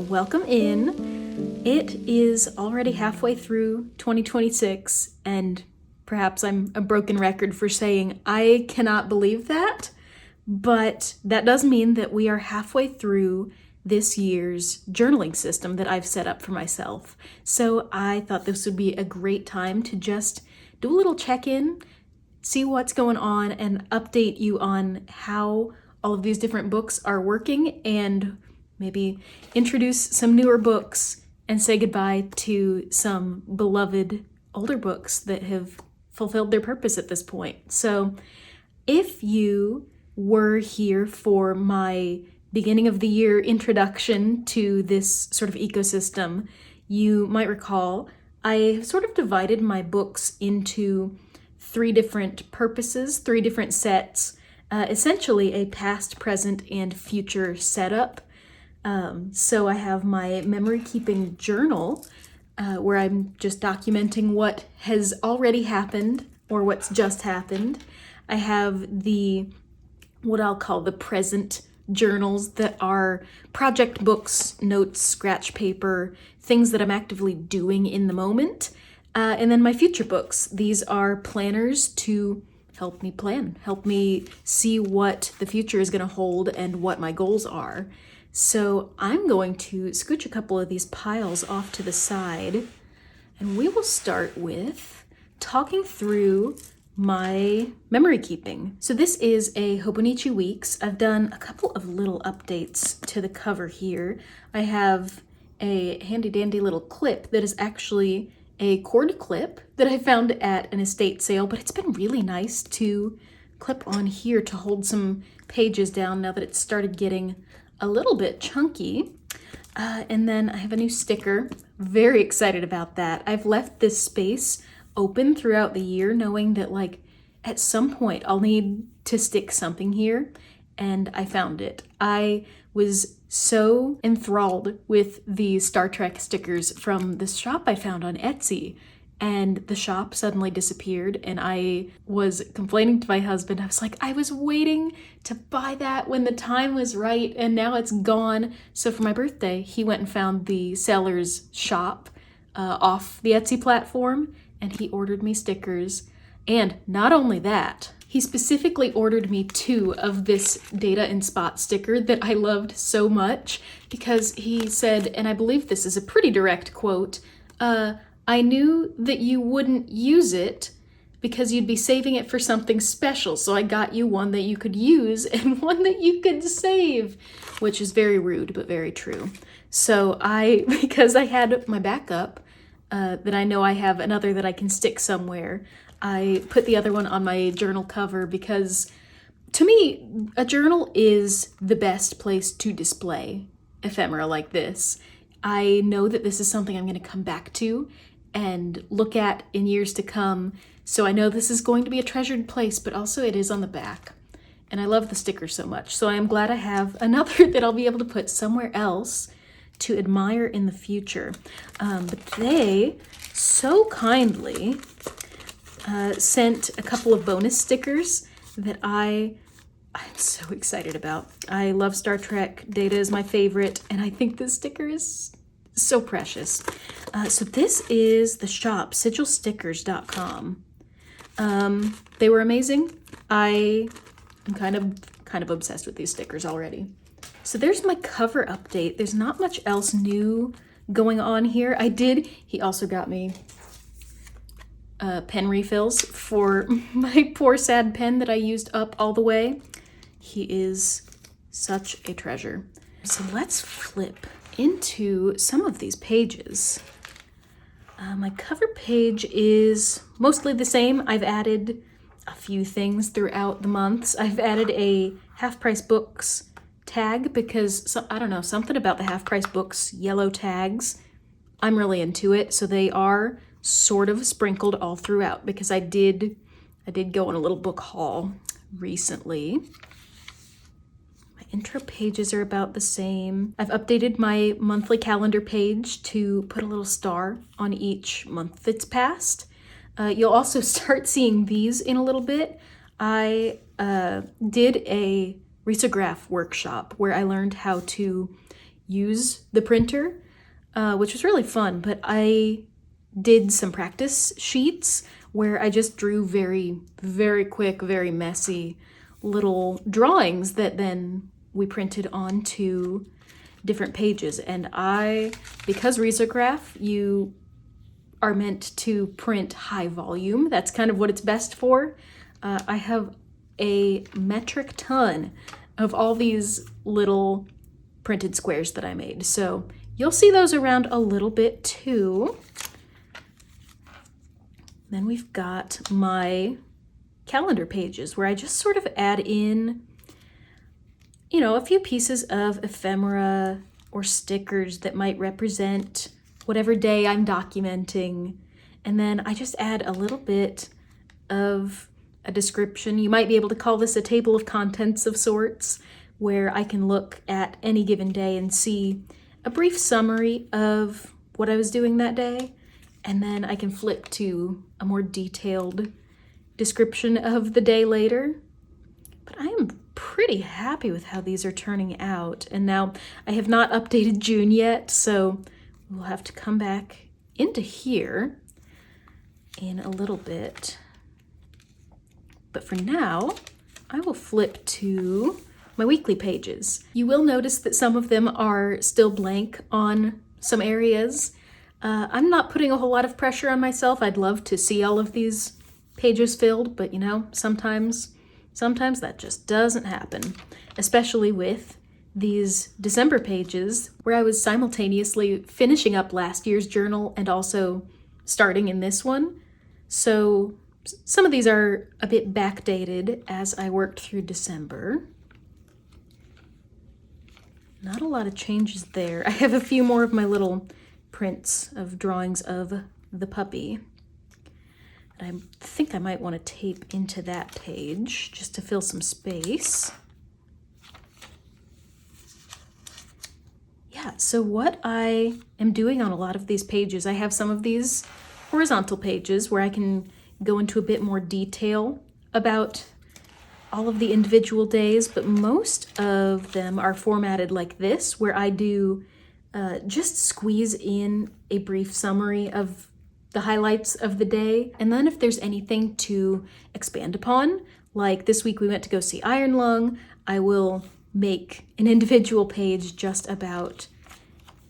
welcome in. It is already halfway through 2026, and perhaps I'm a broken record for saying I cannot believe that, but that does mean that we are halfway through this year's journaling system that I've set up for myself. So I thought this would be a great time to just do a little check-in, see what's going on, and update you on how all of these different books are working, and maybe introduce some newer books and say goodbye to some beloved older books that have fulfilled their purpose at this point. So if you were here for my beginning of the year introduction to this sort of ecosystem, you might recall I sort of divided my books into three different purposes, three different sets, essentially a past, present, and future setup. So I have my memory keeping journal, where I'm just documenting what has already happened or what's just happened. I have what I'll call the present journals that are project books, notes, scratch paper, things that I'm actively doing in the moment. And then my future books. These are planners to help me plan, help me see what the future is going to hold and what my goals are. So I'm going to scooch a couple of these piles off to the side, and we will start with talking through my memory keeping. So this is a Hobonichi Weeks. I've done a couple of little updates to the cover here. I have a handy dandy little clip that is actually a cord clip that I found at an estate sale, but it's been really nice to clip on here to hold some pages down now that it's started getting a little bit chunky. And then I have a new sticker. Very excited about that. I've left this space open throughout the year, knowing that at some point I'll need to stick something here, and I found it. I was so enthralled with the Star Trek stickers from this shop I found on Etsy, and the shop suddenly disappeared, and I was complaining to my husband. I was like, I was waiting to buy that when the time was right, and now it's gone. So for my birthday, he went and found the seller's shop off the Etsy platform, and he ordered me stickers. And not only that, he specifically ordered me 2 of this Data and Spot sticker that I loved so much, because he said, and I believe this is a pretty direct quote, I knew that you wouldn't use it because you'd be saving it for something special, so I got you one that you could use and one that you could save, which is very rude, but very true. So because I had my backup, that I know I have another that I can stick somewhere, I put the other one on my journal cover because, to me, a journal is the best place to display ephemera like this. I know that this is something I'm going to come back to and look at in years to come, so I know this is going to be a treasured place, but also it is on the back. And I love the sticker so much, so I am glad I have another that I'll be able to put somewhere else to admire in the future. But they so kindly sent a couple of bonus stickers that I'm so excited about. I love Star Trek. Data is my favorite, and I think this sticker is so precious. So this is the shop, sigilstickers.com. They were amazing. I am kind of obsessed with these stickers already. So there's my cover update. There's not much else new going on here. He also got me pen refills for my poor sad pen that I used up all the way. He is such a treasure. So let's flip into some of these pages. My cover page is mostly the same. I've added a few things throughout the months. I've added a Half Price Books tag because, I don't know, something about the Half Price Books yellow tags, I'm really into it. So they are sort of sprinkled all throughout because I did go on a little book haul recently. Intro pages are about the same. I've updated my monthly calendar page to put a little star on each month that's passed. You'll also start seeing these in a little bit. I did a risograph workshop where I learned how to use the printer, which was really fun, but I did some practice sheets where I just drew very, very quick, very messy little drawings that then we printed onto different pages. And because Risograph, you are meant to print high volume, that's kind of what it's best for. I have a metric ton of all these little printed squares that I made. So you'll see those around a little bit too. Then we've got my calendar pages where I just sort of add in, you know, a few pieces of ephemera or stickers that might represent whatever day I'm documenting. And then I just add a little bit of a description. You might be able to call this a table of contents of sorts, where I can look at any given day and see a brief summary of what I was doing that day. And then I can flip to a more detailed description of the day later. But I am pretty happy with how these are turning out. And now I have not updated June yet, so we'll have to come back into here in a little bit. But for now, I will flip to my weekly pages. You will notice that some of them are still blank on some areas. I'm not putting a whole lot of pressure on myself. I'd love to see all of these pages filled, but you know, sometimes that just doesn't happen, especially with these December pages where I was simultaneously finishing up last year's journal and also starting in this one. So some of these are a bit backdated as I worked through December. Not a lot of changes there. I have a few more of my little prints of drawings of the puppy. And I think I might want to tape into that page just to fill some space. Yeah, so what I am doing on a lot of these pages, I have some of these horizontal pages where I can go into a bit more detail about all of the individual days, but most of them are formatted like this, where I do just squeeze in a brief summary of the highlights of the day. And then if there's anything to expand upon, like this week we went to go see Iron Lung, I will make an individual page just about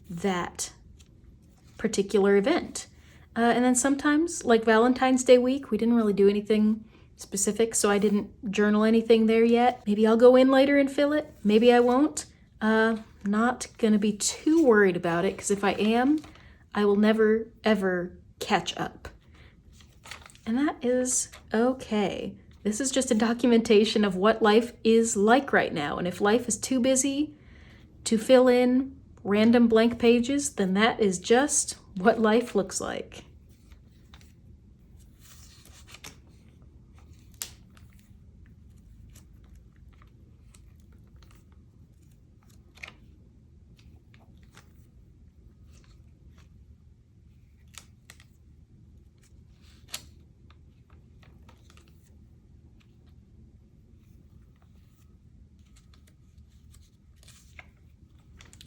that particular event. And then sometimes, like Valentine's Day week, we didn't really do anything specific, so I didn't journal anything there yet. Maybe I'll go in later and fill it. Maybe I won't. Not gonna be too worried about it, because if I am, I will never, ever catch up. And that is okay. This is just a documentation of what life is like right now. And if life is too busy to fill in random blank pages, then that is just what life looks like.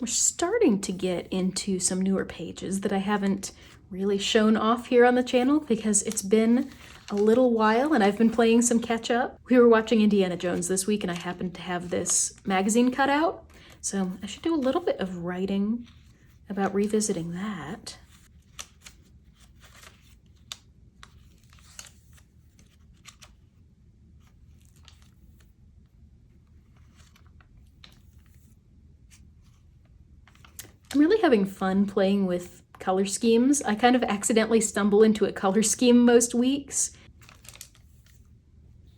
We're starting to get into some newer pages that I haven't really shown off here on the channel because it's been a little while and I've been playing some catch up. We were watching Indiana Jones this week and I happened to have this magazine cut out, so I should do a little bit of writing about revisiting that. I'm really having fun playing with color schemes. I kind of accidentally stumble into a color scheme most weeks.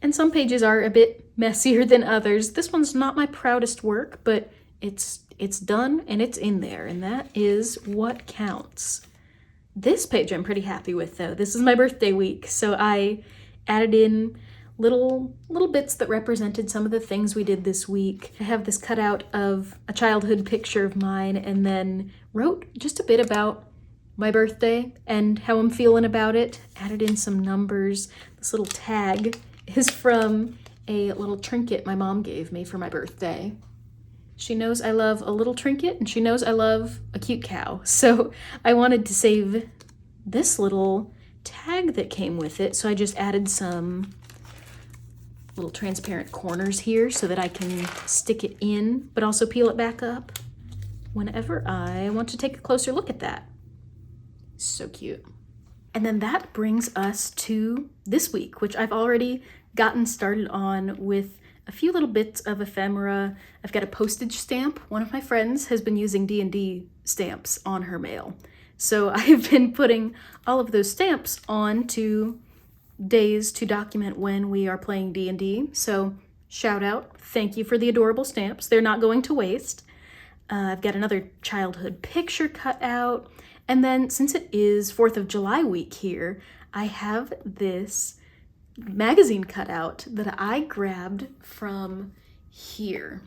And some pages are a bit messier than others. This one's not my proudest work, but it's done and it's in there, and that is what counts. This page I'm pretty happy with though. This is my birthday week, so I added in little bits that represented some of the things we did this week. I have this cutout of a childhood picture of mine and then wrote just a bit about my birthday and how I'm feeling about it. Added in some numbers. This little tag is from a little trinket my mom gave me for my birthday. She knows I love a little trinket, and she knows I love a cute cow. So I wanted to save this little tag that came with it, so I just added some little transparent corners here so that I can stick it in, but also peel it back up whenever I want to take a closer look at that. So cute. And then that brings us to this week, which I've already gotten started on with a few little bits of ephemera. I've got a postage stamp. One of my friends has been using D&D stamps on her mail. So I've been putting all of those stamps on to days to document when we are playing D&D. So shout out, thank you for the adorable stamps. They're not going to waste. I've got another childhood picture cut out. And then since it is 4th of July week here, I have this magazine cutout that I grabbed from here.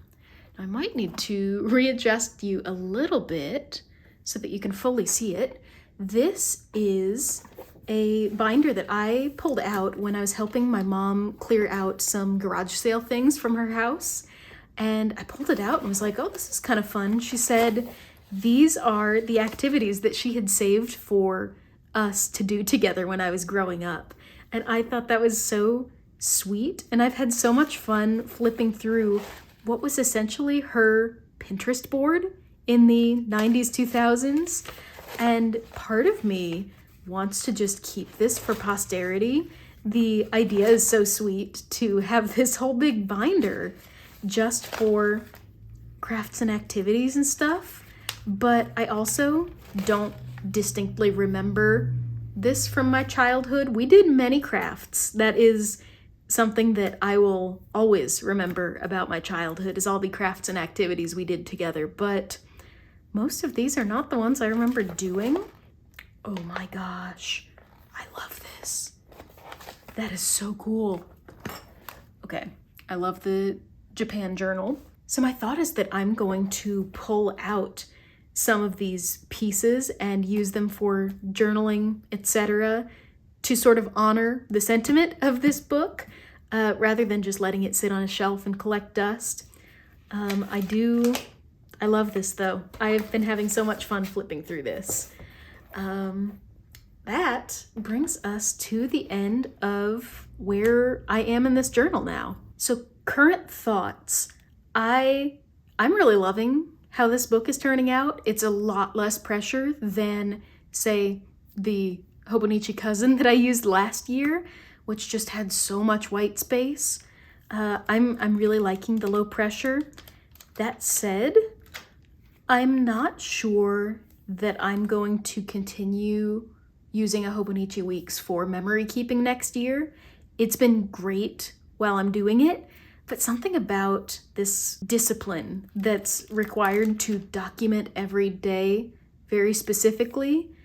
I might need to readjust you a little bit so that you can fully see it. This is a binder that I pulled out when I was helping my mom clear out some garage sale things from her house. And I pulled it out and was like, oh, this is kind of fun. She said these are the activities that she had saved for us to do together when I was growing up. And I thought that was so sweet. And I've had so much fun flipping through what was essentially her Pinterest board in the 90s, 2000s. And part of me wants to just keep this for posterity. The idea is so sweet to have this whole big binder just for crafts and activities and stuff. But I also don't distinctly remember this from my childhood. We did many crafts. That is something that I will always remember about my childhood, is all the crafts and activities we did together. But most of these are not the ones I remember doing. Oh my gosh, I love this. That is so cool. Okay, I love the Japan journal. So my thought is that I'm going to pull out some of these pieces and use them for journaling, etc., to sort of honor the sentiment of this book, rather than just letting it sit on a shelf and collect dust. I love this though. I've been having so much fun flipping through this. That brings us to the end of where I am in this journal now. So current thoughts. I'm really loving how this book is turning out. It's a lot less pressure than, say, the Hobonichi Cousin that I used last year, which just had so much white space. I'm really liking the low pressure. That said, I'm not sure that I'm going to continue using a Hobonichi Weeks for memory keeping next year. It's been great while I'm doing it, but something about this discipline that's required to document every day very specifically,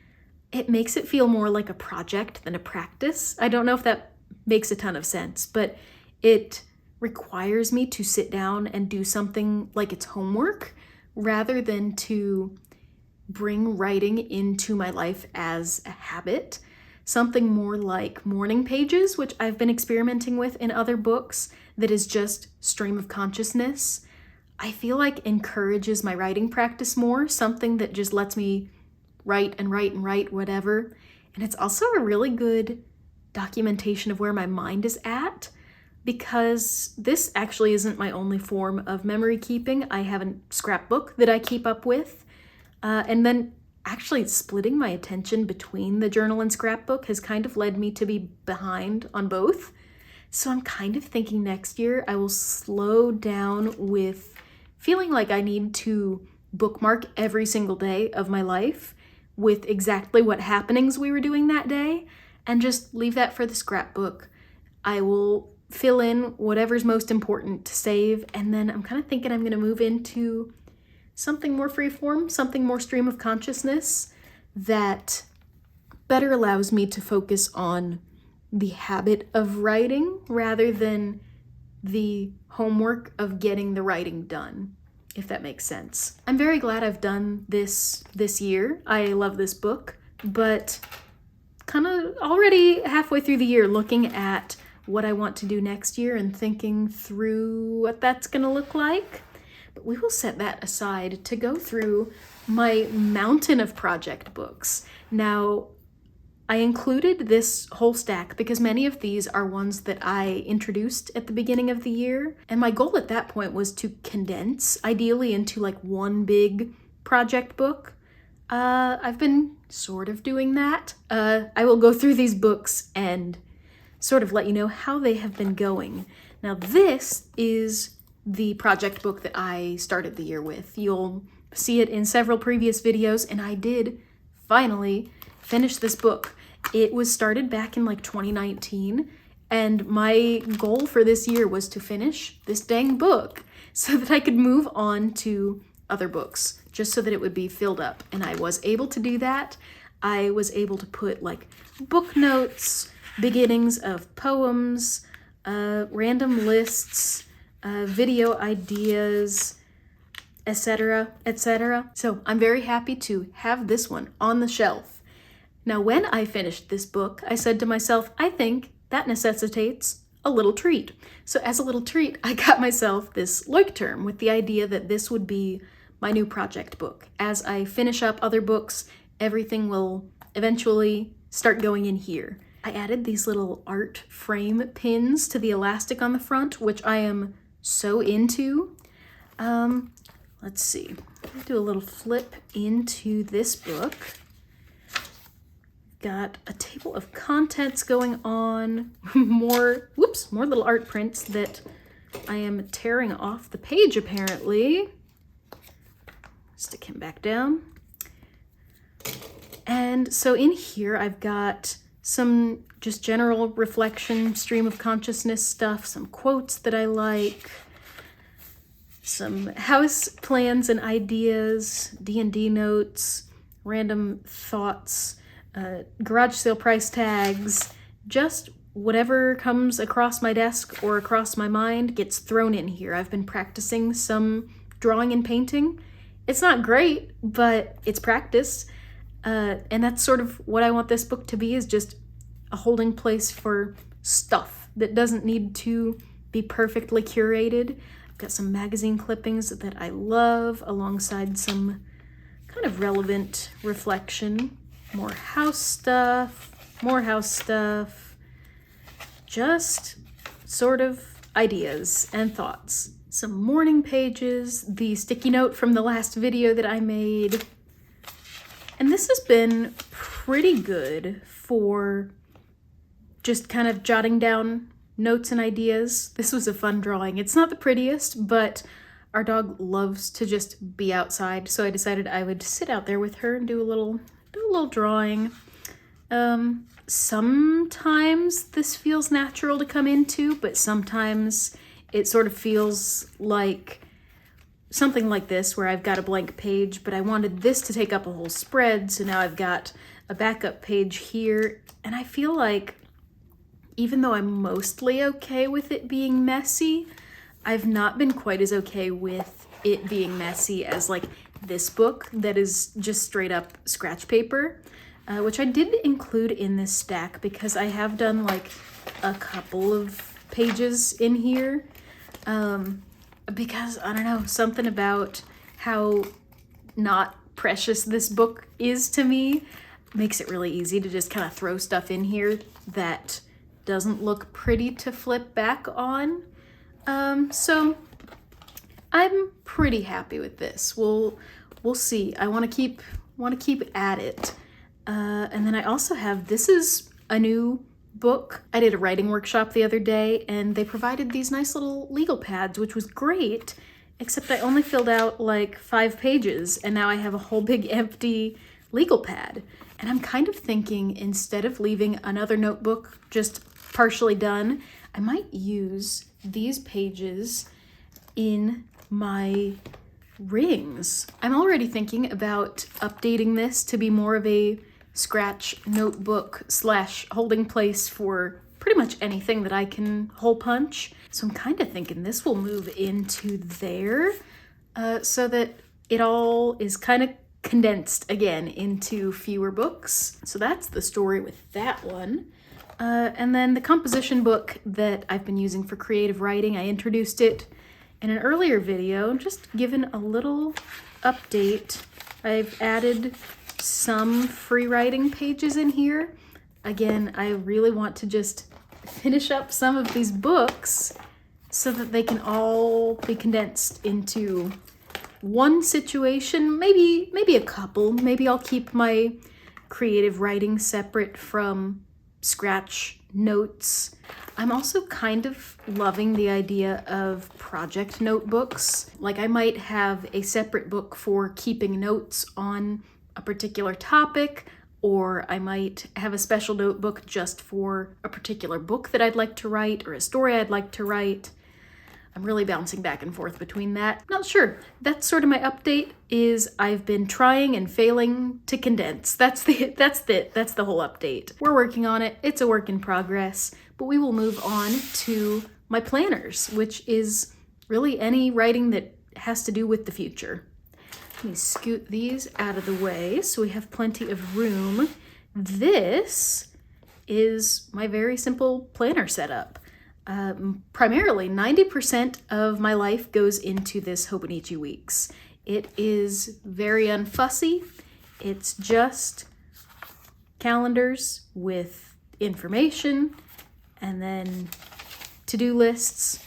it makes it feel more like a project than a practice. I don't know if that makes a ton of sense, but it requires me to sit down and do something like it's homework rather than to bring writing into my life as a habit. Something more like morning pages, which I've been experimenting with in other books, that is just stream of consciousness, I feel like encourages my writing practice more, something that just lets me write and write and write whatever. And it's also a really good documentation of where my mind is at, because this actually isn't my only form of memory keeping. I have a scrapbook that I keep up with, and then actually splitting my attention between the journal and scrapbook has kind of led me to be behind on both. So I'm kind of thinking next year I will slow down with feeling like I need to bookmark every single day of my life with exactly what happenings we were doing that day, and just leave that for the scrapbook. I will fill in whatever's most important to save, and then I'm kind of thinking I'm going to move into something more freeform, something more stream of consciousness that better allows me to focus on the habit of writing rather than the homework of getting the writing done, if that makes sense. I'm very glad I've done this year. I love this book, but kind of already halfway through the year looking at what I want to do next year and thinking through what that's going to look like. we will set that aside to go through my mountain of project books. Now, I included this whole stack because many of these are ones that I introduced at the beginning of the year, and my goal at that point was to condense, ideally into like one big project book. I've been sort of doing that. I will go through these books and sort of let you know how they have been going. Now, this is the project book that I started the year with. You'll see it in several previous videos, and I did finally finish this book. It was started back in like 2019, and my goal for this year was to finish this dang book so that I could move on to other books, just so that it would be filled up. And I was able to do that. I was able to put like book notes, beginnings of poems, random lists, video ideas, etc., etc. So I'm very happy to have this one on the shelf. Now, when I finished this book, I said to myself, I think that necessitates a little treat. So as a little treat, I got myself this Leuchtturm with the idea that this would be my new project book. As I finish up other books, everything will eventually start going in here. I added these little art frame pins to the elastic on the front, which I am so into. Let's see, I'll do a little flip into this book. Got a table of contents going on, more little art prints that I am tearing off the page apparently. Stick him back down. And so in here I've got some just general reflection, stream of consciousness stuff, some quotes that I like, some house plans and ideas, D&D notes, random thoughts, garage sale price tags, just whatever comes across my desk or across my mind gets thrown in here. I've been practicing some drawing and painting. It's not great, but it's practice. And that's sort of what I want this book to be, is just a holding place for stuff that doesn't need to be perfectly curated. I've got some magazine clippings that I love, alongside some kind of relevant reflection. More house stuff, just sort of ideas and thoughts. Some morning pages, the sticky note from the last video that I made. And this has been pretty good for just kind of jotting down notes and ideas. This was a fun drawing. It's not the prettiest, but our dog loves to just be outside, so I decided I would sit out there with her and do a little drawing. Sometimes this feels natural to come into, but sometimes it sort of feels like something like this, where I've got a blank page, but I wanted this to take up a whole spread, so now I've got a backup page here, and I feel like even though I'm mostly okay with it being messy, I've not been quite as okay with it being messy as like this book that is just straight up scratch paper, which I did include in this stack because I have done like a couple of pages in here, because I don't know, something about how not precious this book is to me makes it really easy to just kind of throw stuff in here that doesn't look pretty to flip back on. So I'm pretty happy with this. We'll see. I want to keep at it. And then I also have, this is a new book. I did a writing workshop the other day, and they provided these nice little legal pads, which was great, except I only filled out like 5 pages, and now I have a whole big empty legal pad. And I'm kind of thinking, instead of leaving another notebook just partially done, I might use these pages in my rings. I'm already thinking about updating this to be more of a scratch notebook / holding place for pretty much anything that I can hole punch. So I'm kind of thinking this will move into there, so that it all is kind of condensed again into fewer books. So that's the story with that one. And then the composition book that I've been using for creative writing, I introduced it In an earlier video, just given a little update, I've added some free writing pages in here. Again, I really want to just finish up some of these books so that they can all be condensed into one situation, maybe a couple. Maybe I'll keep my creative writing separate from scratch notes. I'm also kind of loving the idea of project notebooks. Like I might have a separate book for keeping notes on a particular topic, or I might have a special notebook just for a particular book that I'd like to write or a story I'd like to write. I'm really bouncing back and forth between that. Not sure. That's sort of my update, is I've been trying and failing to condense. That's the whole update. We're working on it. It's a work in progress, but we will move on to my planners, which is really any writing that has to do with the future. Let me scoot these out of the way so we have plenty of room. This is my very simple planner setup. Primarily, 90% of my life goes into this Hobonichi Weeks. It is very unfussy. It's just calendars with information and then to-do lists.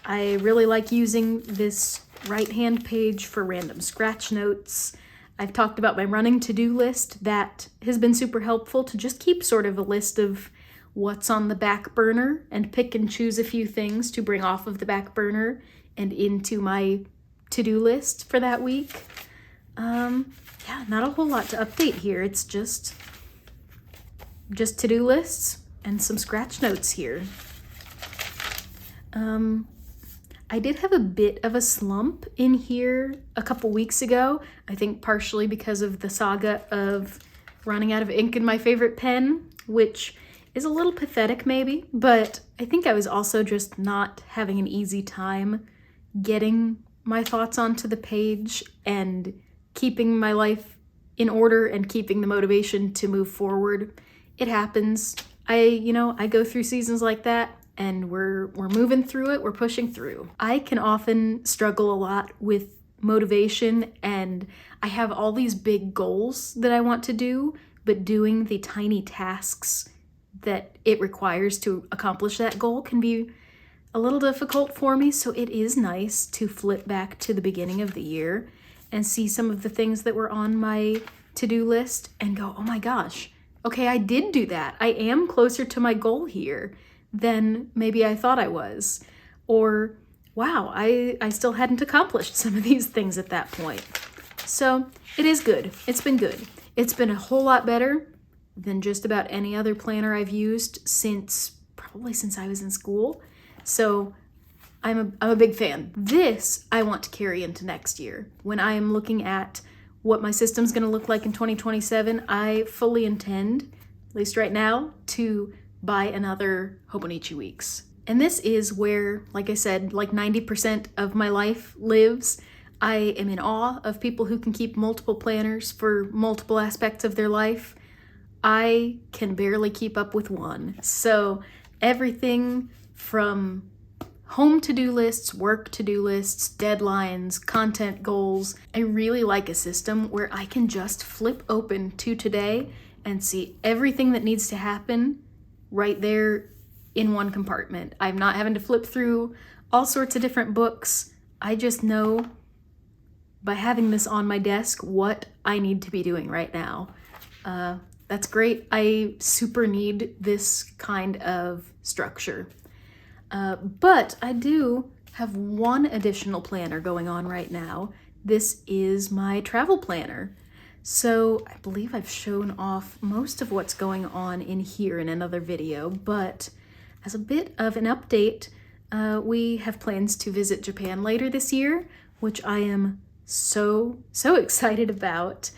I really like using this right-hand page for random scratch notes. I've talked about my running to-do list. That has been super helpful to just keep sort of a list of what's on the back burner and pick and choose a few things to bring off of the back burner and into my to-do list for that week. Yeah, not a whole lot to update here. It's just to-do lists and some scratch notes here. I did have a bit of a slump in here a couple weeks ago. I think partially because of the saga of running out of ink in my favorite pen, which is a little pathetic maybe, but I think I was also just not having an easy time getting my thoughts onto the page and keeping my life in order and keeping the motivation to move forward. It happens. I go through seasons like that, and we're moving through it, we're pushing through. I can often struggle a lot with motivation, and I have all these big goals that I want to do, but doing the tiny tasks that it requires to accomplish that goal can be a little difficult for me. So it is nice to flip back to the beginning of the year and see some of the things that were on my to-do list and go, oh my gosh, okay, I did do that. I am closer to my goal here than maybe I thought I was. Or, wow, I still hadn't accomplished some of these things at that point. So it is good. It's been good. It's been a whole lot better than just about any other planner I've used probably since I was in school. So I'm a big fan. This I want to carry into next year. When I am looking at what my system's going to look like in 2027, I fully intend, at least right now, to buy another Hobonichi Weeks. And this is where, like I said, like 90% of my life lives. I am in awe of people who can keep multiple planners for multiple aspects of their life. I can barely keep up with one. So everything from home to-do lists, work to-do lists, deadlines, content goals. I really like a system where I can just flip open to today and see everything that needs to happen right there in one compartment. I'm not having to flip through all sorts of different books. I just know by having this on my desk what I need to be doing right now. That's great. I super need this kind of structure. But I do have one additional planner going on right now. This is my travel planner. So I believe I've shown off most of what's going on in here in another video, but as a bit of an update, we have plans to visit Japan later this year, which I am so excited about.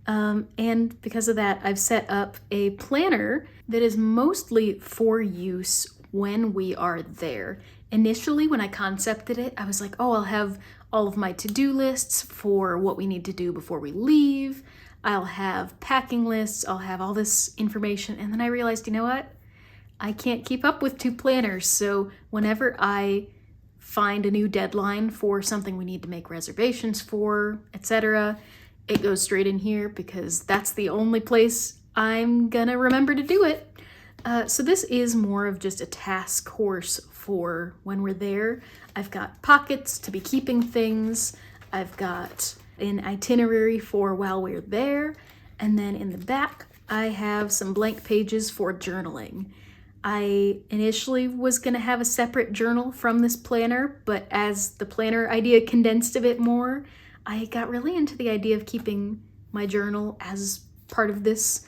And because of that, I've set up a planner that is mostly for use when we are there. Initially, when I concepted it, I was like, oh, I'll have all of my to-do lists for what we need to do before we leave. I'll have packing lists. I'll have all this information. And then I realized, you know what? I can't keep up with two planners. So whenever I find a new deadline for something we need to make reservations for, etc., it goes straight in here because that's the only place I'm gonna remember to do it. So this is more of just a task horse for when we're there. I've got pockets to be keeping things. I've got an itinerary for while we're there. And then in the back, I have some blank pages for journaling. I initially was gonna have a separate journal from this planner, but as the planner idea condensed a bit more, I got really into the idea of keeping my journal as part of this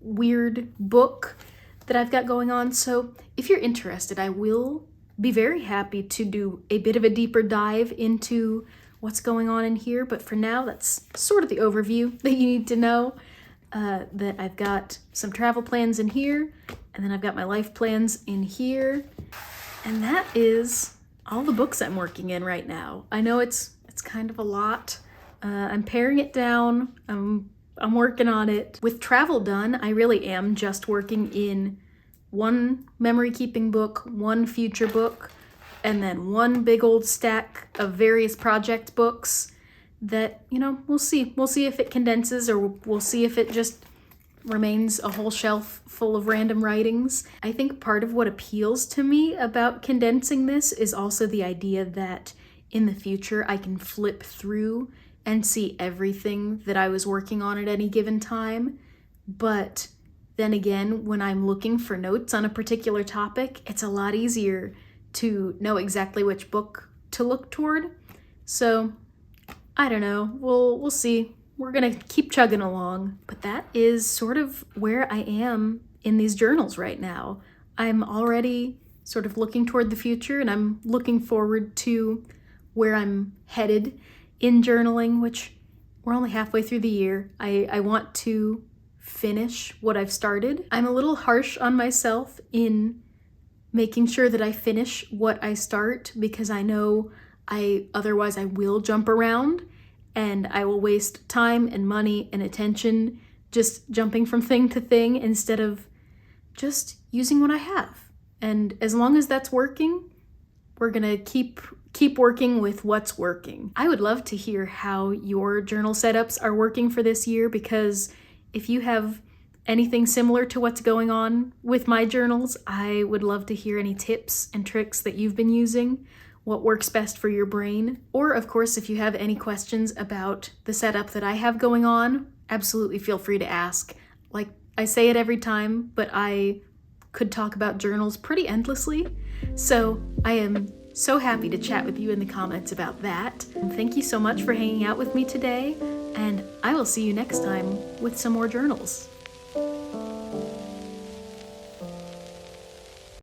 weird book that I've got going on. So if you're interested, I will be very happy to do a bit of a deeper dive into what's going on in here. But for now, that's sort of the overview that you need to know. That I've got some travel plans in here, and then I've got my life plans in here. And that is all the books I'm working in right now. I know it's kind of a lot. I'm paring it down. I'm working on it. With travel done, I really am just working in one memory keeping book, one future book, and then one big old stack of various project books that, we'll see. We'll see if it condenses, or we'll see if it just remains a whole shelf full of random writings. I think part of what appeals to me about condensing this is also the idea that in the future I can flip through and see everything that I was working on at any given time. But then again, when I'm looking for notes on a particular topic, it's a lot easier to know exactly which book to look toward. So I don't know, we'll see. We're gonna keep chugging along, but that is sort of where I am in these journals right now. I'm already sort of looking toward the future, and I'm looking forward to where I'm headed in journaling, which we're only halfway through the year. I want to finish what I've started. I'm a little harsh on myself in making sure that I finish what I start, because I know otherwise I will jump around and I will waste time and money and attention just jumping from thing to thing instead of just using what I have. And as long as that's working, we're gonna keep working with what's working. I would love to hear how your journal setups are working for this year, because if you have anything similar to what's going on with my journals, I would love to hear any tips and tricks that you've been using, what works best for your brain. Or of course, if you have any questions about the setup that I have going on, absolutely feel free to ask. Like I say it every time, but I could talk about journals pretty endlessly. So I am so happy to chat with you in the comments about that. And thank you so much for hanging out with me today, and I will see you next time with some more journals.